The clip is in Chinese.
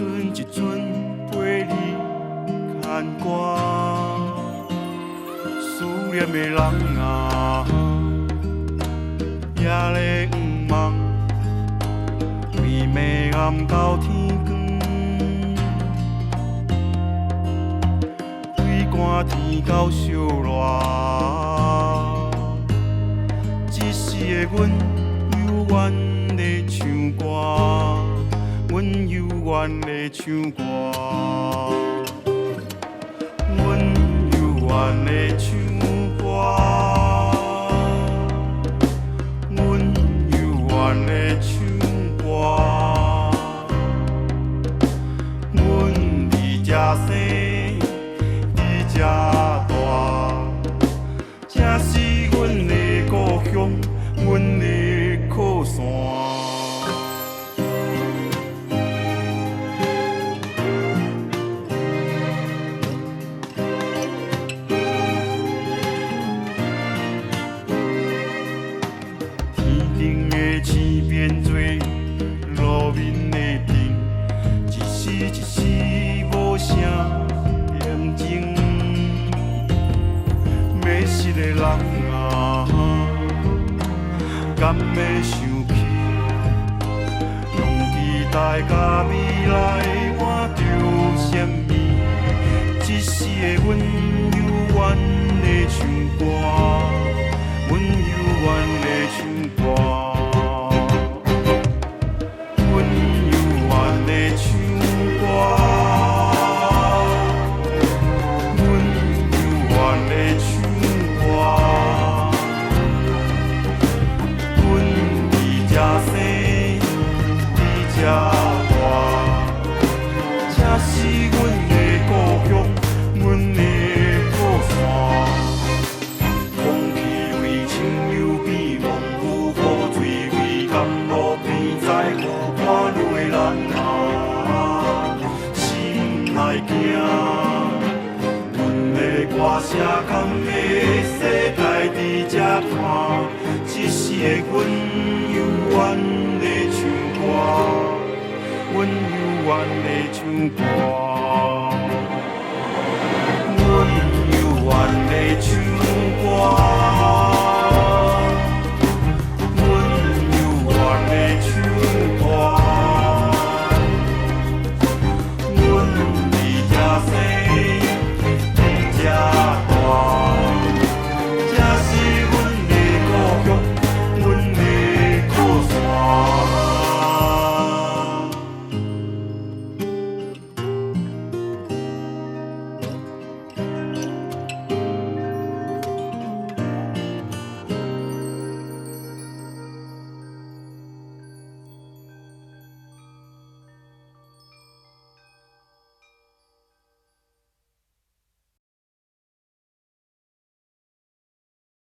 阵一阵陪你牵挂，思念的人啊，夜里黄梦，微暝暗到天光，对寒天到烧热，一时的阮犹原在唱歌。阮犹原在唱歌，阮犹原在唱歌，阮犹原在唱歌，阮伫这生，伫这大，这是阮的故乡，阮的靠山。天边做路面的灯，一时一时无声念情。迷失的人啊，敢要想起？用期待甲未来换着什么？一时的阮犹原在唱歌，阮犹原在唱歌。歌声甘的世界伫这看，一时的阮犹原在唱歌，阮犹原在唱歌，阮犹原在唱歌。